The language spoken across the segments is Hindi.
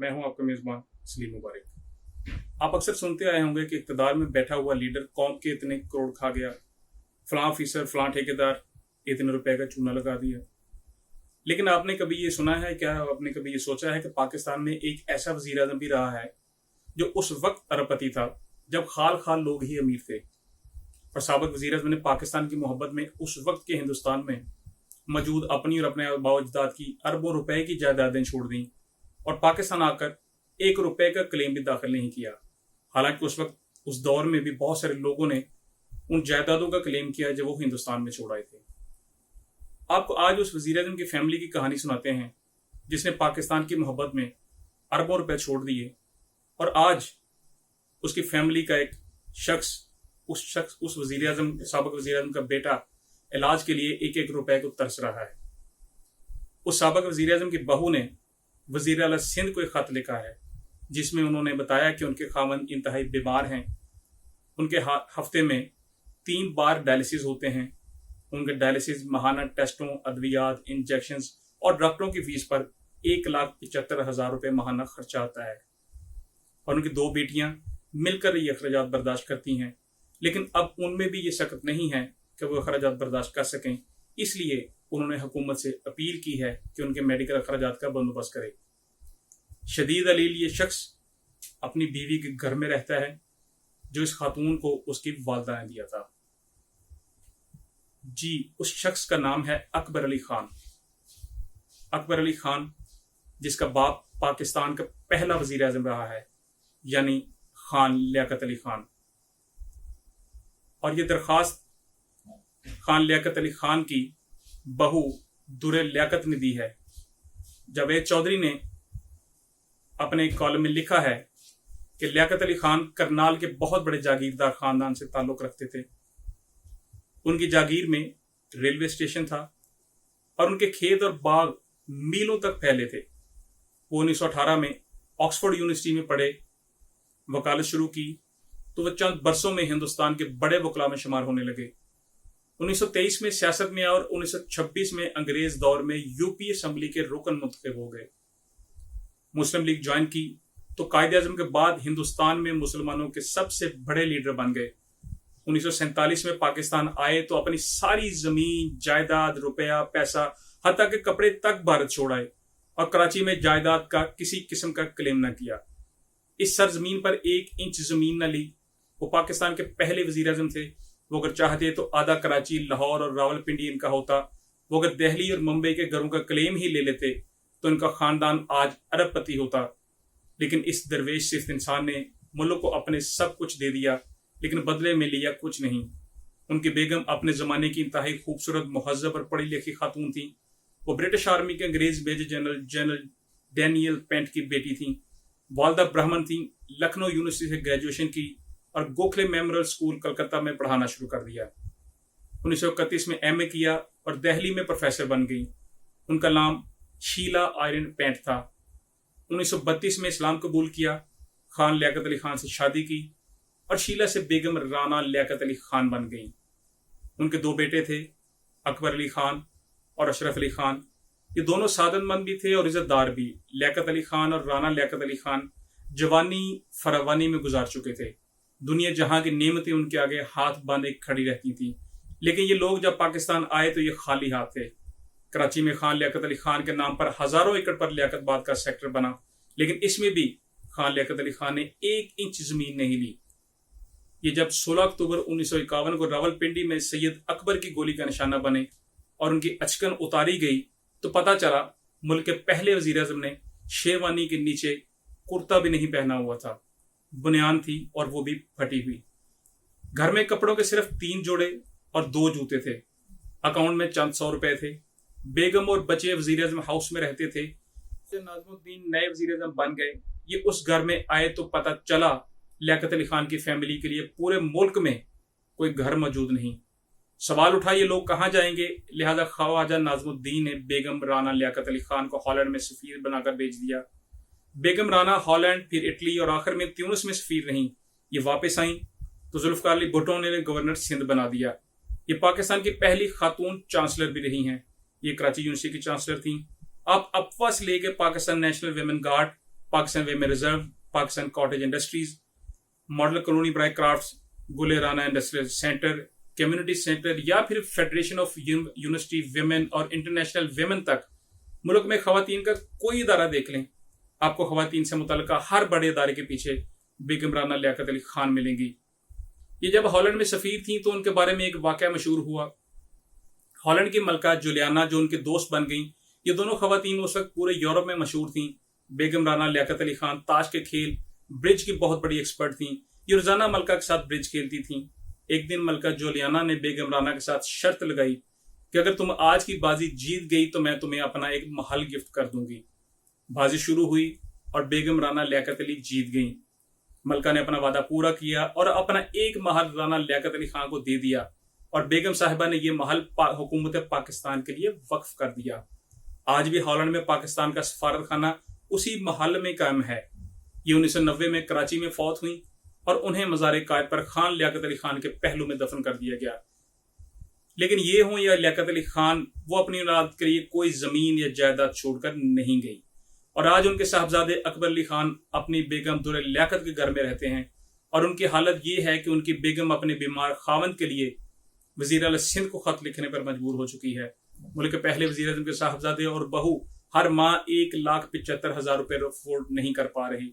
मैं हूं आपका मेजबान सलीम मुबारक। आप अक्सर सुनते आए होंगे कि इक़्तिदार में बैठा हुआ लीडर कौम के इतने करोड़ खा गया, फलां ऑफिसर फलां ठेकेदार इतने रुपए का चूना लगा दिया। लेकिन आपने कभी ये सुना है क्या, आपने कभी ये सोचा है कि पाकिस्तान में एक ऐसा वजीर आजम भी रहा है जो उस वक्त अरबपति था जब खाल खाल लोग ही अमीर थे, और साबिक वजीर आजम ने पाकिस्तान की मोहब्बत में उस वक्त के हिंदुस्तान में मौजूद अपनी और अपने आबाओ अजदाद की अरबों रुपए की जायदादें छोड़ दी और पाकिस्तान आकर एक रुपए का क्लेम भी दाखिल नहीं किया। हालांकि उस वक्त उस दौर में भी बहुत सारे लोगों ने उन जायदादों का क्लेम किया जो वो हिंदुस्तान में छोड़ आए थे। आपको आज उस वजीर आजम की फैमिली की कहानी सुनाते हैं जिसने पाकिस्तान की मोहब्बत में अरबों रुपए छोड़ दिए, और आज उसकी फैमिली का एक शख्स उस वजीर आजम साबिक वजीर आजम का बेटा इलाज के लिए एक एक रुपए को तरस रहा है। उस साबिक वजीर आजम की बहू ने वजीर आला सिंध को एक खत लिखा है जिसमें उन्होंने बताया कि उनके खामन इंतहाई बीमार हैं, उनके हफ्ते में 3 बार डायलिसिस होते हैं, उनके डायलिसिस माहाना टेस्टों, अद्वियात, इंजेक्शंस और डॉक्टरों की फीस पर 1,75,000 रुपये माहाना खर्चा आता है, और उनकी 2 बेटियां मिलकर ये अखराजात बर्दाश्त करती हैं। लेकिन अब उनमें भी ये सख्त नहीं है कि वो अखराजात बर्दाश्त कर सकें, इसलिए उन्होंने हुकूमत से अपील की है कि उनके मेडिकल अखराजात का बंदोबस्त करे। शदीद अलील ये शख्स अपनी बीवी के घर में रहता है जो इस खातून को उसकी वालदा ने दिया था। जी, उस शख्स का नाम है अकबर अली खान। अकबर अली खान जिसका बाप पाकिस्तान का पहला वजीर आजम रहा है, यानी खान लियाकत अली खान। और ये दरख्वास्त खान लियाकत अली खान की बहू दुरे लियाकत ने दी है। जावेद चौधरी ने अपने कॉलम में लिखा है कि लियाकत अली खान करनाल के बहुत बड़े जागीरदार खानदान से ताल्लुक रखते थे। उनकी जागीर में रेलवे स्टेशन था और उनके खेत और बाग मीलों तक फैले थे। वो 1918 में ऑक्सफोर्ड यूनिवर्सिटी में पढ़े, वकालत शुरू की तो वह चंद बरसों में हिंदुस्तान के बड़े वकला में शुमार होने लगे। 1923 में सियासत में और 1926 में अंग्रेज दौर में यूपी असम्बली के रुकन मुंतखब हो गए। मुस्लिम लीग ज्वाइन की तो कायदे आजम के बाद हिंदुस्तान में मुसलमानों के सबसे बड़े लीडर बन गए। 1947 में पाकिस्तान आए तो अपनी सारी जमीन, जायदाद, रुपया, पैसा, हत्ता के कपड़े तक भारत छोड़ आए और कराची में जायदाद का किसी किस्म का क्लेम न किया। इस सरजमीन पर 1 इंच जमीन न ली। वो पाकिस्तान के पहले वजीर आजम थे। वो अगर चाहते तो आधा कराची, लाहौर और रावलपिंडी इनका होता। वो अगर दिल्ली और मुंबई के घरों का क्लेम ही ले लेते तो इनका खानदान आज अरबपति होता। लेकिन इस दरवेश सिर्फ इंसान ने मुल्क को अपने सब कुछ दे दिया, लेकिन बदले में लिया कुछ नहीं। उनकी बेगम अपने जमाने की इंतहाई खूबसूरत, मुहज्जब और पढ़ी लिखी खातून थी। वो ब्रिटिश आर्मी के अंग्रेज मेजर जनरल डैनियल पेंट की बेटी थी। वालदा ब्राह्मण थी। लखनऊ यूनिवर्सिटी से ग्रेजुएशन की और गोखले मेमोरियल स्कूल कलकत्ता में पढ़ाना शुरू कर दिया। 1931 में एमए किया और दिल्ली में प्रोफेसर बन गई। उनका नाम शीला आयरन पेंट था। 1932 में इस्लाम कबूल किया, खान लियाकत अली खान से शादी की और शीला से बेगम राना लियाकत अली खान बन गई। उनके 2 बेटे थे, अकबर अली खान और अशरफ अली खान। ये दोनों सादतमंद भी थे और इज्जतदार भी। लियाकत अली खान और राना लियाकत अली खान जवानी फरावानी में गुजार चुके थे। दुनिया जहां की नेमतें उनके आगे हाथ बांधे खड़ी रहती थी। लेकिन ये लोग जब पाकिस्तान आए तो ये खाली हाथ थे। कराची में खान लियाकत अली खान के नाम पर हजारों एकड़ पर लियाकतबाद का सेक्टर बना, लेकिन इसमें भी खान लियाकत अली खान ने 1 इंच जमीन नहीं ली। ये जब 16 अक्टूबर 1951 को रावलपिंडी में सैयद अकबर की गोली का निशाना बने और उनकी अचकन उतारी गई तो पता चला मुल्क के पहले वजीर आजम ने शेरवानी के नीचे कुर्ता भी नहीं पहना हुआ था। बुनियान थी और वो भी फटी हुई। घर में कपड़ों के सिर्फ 3 जोड़े और 2 जूते थे। अकाउंट में चंद 100 रुपए थे। बेगम और बच्चे वजीर आजम हाउस में रहते थे। नाज़मुद्दीन नए वजीर आजम बन गए। ये उस घर में आए तो पता चला लियाकत अली खान की फैमिली के लिए पूरे मुल्क में कोई घर मौजूद नहीं। सवाल उठा ये लोग कहाँ जाएंगे, लिहाजा ख्वाजा नाज़मुद्दीन ने बेगम राना लियाकत अली खान को हॉलैंड में सफीर बनाकर भेज दिया। बेगम राना हॉलैंड, फिर इटली और आखिर में ट्यूनिस में सफीर रहीं। ये वापस आई तो जुल्फ़िकार अली भुट्टो ने गवर्नर सिंध बना दिया। ये पाकिस्तान की पहली खातून चांसलर भी रही हैं। ये कराची यूनिवर्सिटी की चांसलर थी। आप अफवा से लेकर Pakistan national women guard Pakistan women reserve, Pakistan cottage industries, model colony ब्राय crafts, Gule Rana industrial centre, community centre या फिर फेडरेशन ऑफ यूनिवर्सिटी वेमेन और इंटरनेशनल वेमेन तक मुल्क में खवातीन का कोई इदारा देख लें, आपको खवातीन से मुतल्लिका हर बड़े इदारे के पीछे बेगम राना लियाकत अली खान मिलेंगी। ये जब हॉलैंड में सफ़ीर थी तो उनके बारे में एक वाक़या मशहूर हुआ। हॉलैंड की मलका जुलियाना जो उनके दोस्त बन गई, ये दोनों खवातीन उस वक्त पूरे यूरोप में मशहूर थीं। बेगम राना लियाकत अली खान ताश के खेल, ब्रिज की बहुत बड़ी एक्सपर्ट थीं। ये रोजाना मलका के साथ ब्रिज खेलती थीं। एक दिन मलका जुलियाना ने बेगम राना के साथ शर्त लगाई कि अगर तुम आज की बाजी जीत गई तो मैं तुम्हें अपना एक महल गिफ्ट कर दूंगी। बाजी शुरू हुई और बेगम राना लियाकत अली जीत गई। मलका ने अपना वादा पूरा किया और अपना एक महल राना लियाकत अली खान को दे दिया और बेगम साहिबा ने यह महल हुकूमत पाकिस्तान के लिए वक्फ कर दिया। आज भी हॉलैंड में पाकिस्तान का सफारत खाना उसी महल में कायम है। ये 1990 में कराची में फौत हुई और उन्हें मज़ार कायद पर खान लियाकत अली खान के पहलू में दफन कर दिया गया। लेकिन ये हो या लियाकत अली खान, वो अपनी औलाद के लिए कोई जमीन या जायदाद छोड़कर नहीं गई और आज उनके साहबजादे अकबर अली खान अपनी बेगम दुर्र लियाकत के घर में रहते हैं और उनकी हालत ये है कि उनकी बेगम अपने बीमार खावंद के लिए वजीर आला सिंध को खत लिखने पर मजबूर हो चुकी है। मुल्क के पहले वजीर आज़म के साहबजादे और बहू हर माह 1,75,000 रुपए अफोर्ड नहीं कर पा रही।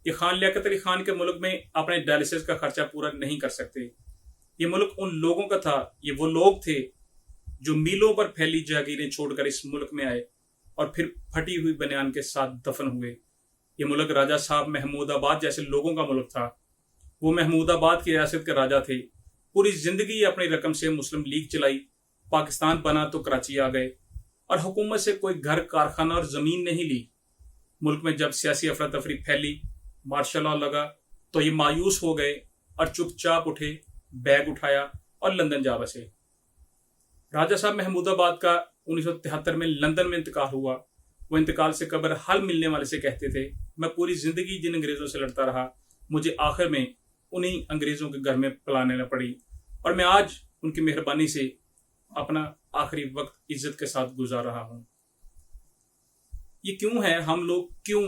ये खान लियाकत अली खान के मुल्क में अपने डायलिसिस का खर्चा पूरा नहीं कर सकते। ये मुल्क उन लोगों का था, ये वो लोग थे जो मीलों पर फैली जागीरें छोड़कर इस मुल्क में आए और फिर फटी हुई बनियान के साथ दफन हुए। ये मुल्क राजा साहब महमूदाबाद जैसे लोगों का मुल्क था। वो महमूदाबाद की रियासत के राजा थे। पूरी जिंदगी अपनी रकम से मुस्लिम लीग चलाई। पाकिस्तान बना तो कराची आ गए और हुकूमत से कोई घर, कारखाना और जमीन नहीं ली। मुल्क में जब सियासी अफरा तफरी फैली, मार्शल लॉ लगा, तो ये मायूस हो गए और चुपचाप उठे, बैग उठाया और लंदन जा बसे। राजा साहब महमूदाबाद का 1973 में लंदन में इंतकाल हुआ। वो इंतकाल से कब्र हल मिलने वाले से कहते थे, मैं पूरी जिंदगी जिन अंग्रेजों से लड़ता रहा, मुझे आखिर में उन्हीं अंग्रेजों के घर में पलाने न पड़ी और मैं आज उनकी मेहरबानी से अपना आखिरी वक्त इज्जत के साथ गुजार रहा हूं। ये क्यों है, हम लोग क्यों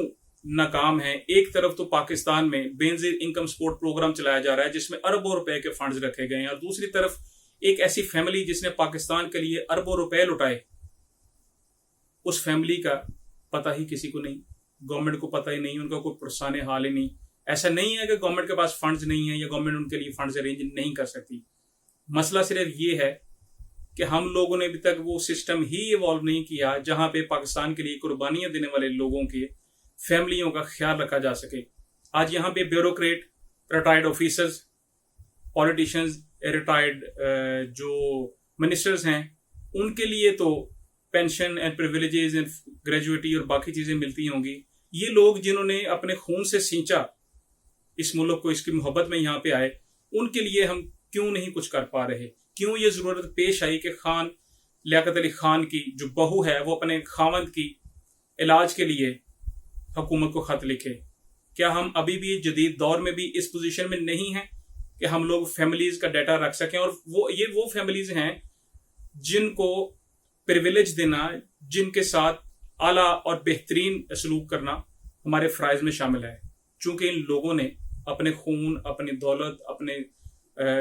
नाकाम हैं? एक तरफ तो पाकिस्तान में बेनजीर इनकम सपोर्ट प्रोग्राम चलाया जा रहा है जिसमें अरबों रुपए के फंड्स रखे गए हैं और दूसरी तरफ एक ऐसी फैमिली जिसने पाकिस्तान के लिए अरबों रुपए लुटाए, उस फैमिली का पता ही किसी को नहीं, गवर्नमेंट को पता ही नहीं, उनका कोई पुरसाने हाल ही नहीं। ऐसा नहीं है कि गवर्नमेंट के पास फंड्स नहीं है या गवर्नमेंट उनके लिए फंड्स अरेंज नहीं कर सकती। मसला सिर्फ ये है कि हम लोगों ने अभी तक वो सिस्टम ही इवॉल्व नहीं किया जहां पे पाकिस्तान के लिए कुर्बानियां देने वाले लोगों के फैमिलियों का ख्याल रखा जा सके। आज यहाँ पे bureaucrat, retired officers, politicians, retired जो मिनिस्टर्स हैं, उनके लिए तो pension and privileges and gratuity और बाकी चीजें मिलती होंगी। ये लोग जिन्होंने अपने खून से सींचा इस मुल्क को, इसकी मोहब्बत में यहाँ पे आए, उनके लिए हम क्यों नहीं कुछ कर पा रहे? क्यों ये जरूरत पेश आई कि खान लियाकत अली खान की जो बहू है वो अपने खावंद की इलाज के लिए हुकूमत को खत लिखे? क्या हम अभी भी जदीद दौर में भी इस पोजीशन में नहीं हैं कि हम लोग फैमिलीज का डाटा रख सकें? और वो फैमिलीज हैं जिनको प्रिविलेज देना, जिनके साथ आला और बेहतरीन सलूक करना हमारे फ़राइज़ में शामिल है। चूंकि इन लोगों ने अपने खून, अपनी दौलत, अपने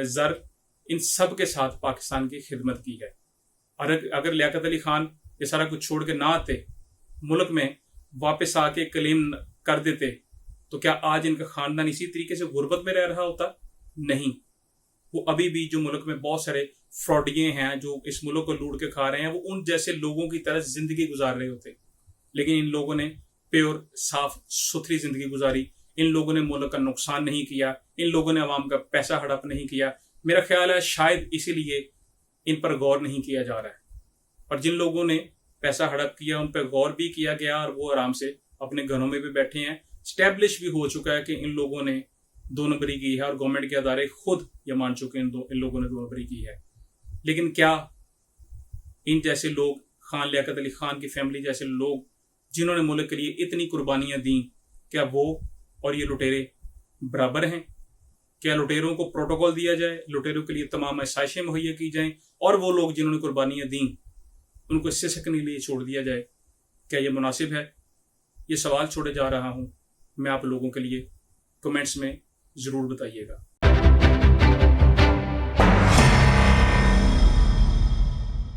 ज़र, इन सब के साथ पाकिस्तान की खिदमत की है। और अगर लियाकत अली खान ये सारा कुछ छोड़ के ना आते, मुल्क में वापस आके क्लेम कर देते, तो क्या आज इनका खानदान इसी तरीके से गुर्बत में रह रहा होता? नहीं, वो अभी भी जो मुल्क में बहुत सारे फ्रॉडिये हैं जो इस मुल्क को लूट के खा रहे हैं, वो उन जैसे लोगों की तरह जिंदगी गुजार रहे होते। लेकिन इन लोगों ने प्योर, साफ सुथरी जिंदगी गुजारी। इन लोगों ने मुल्क का नुकसान नहीं किया, इन लोगों ने अवाम का पैसा हड़प नहीं किया। मेरा ख्याल है शायद इसीलिए इन पर गौर नहीं किया जा रहा है। और जिन लोगों ने पैसा हड़प किया उन पर गौर भी किया गया और वो आराम से अपने घरों में भी बैठे हैं। स्टैब्लिश भी हो चुका है कि इन लोगों ने दो नंबरी की है और गवर्नमेंट के अदारे खुद ये मान चुके हैं इन लोगों ने दो नंबरी की है। लेकिन क्या इन जैसे लोग, खान लियाकत अली खान की फैमिली जैसे लोग जिन्होंने मुल्क के लिए इतनी कुर्बानियां दी, क्या वो और ये लुटेरे बराबर हैं? क्या लुटेरों को प्रोटोकॉल दिया जाए, लुटेरों के लिए तमाम आसाइशें मुहैया की जाएं और वो लोग जिन्होंने कुर्बानियां दी उनको इससे सकने के लिए छोड़ दिया जाए? क्या ये मुनासिब है? ये सवाल छोड़े जा रहा हूँ, मैं आप लोगों के लिए कमेंट्स में ज़रूर बताइएगा।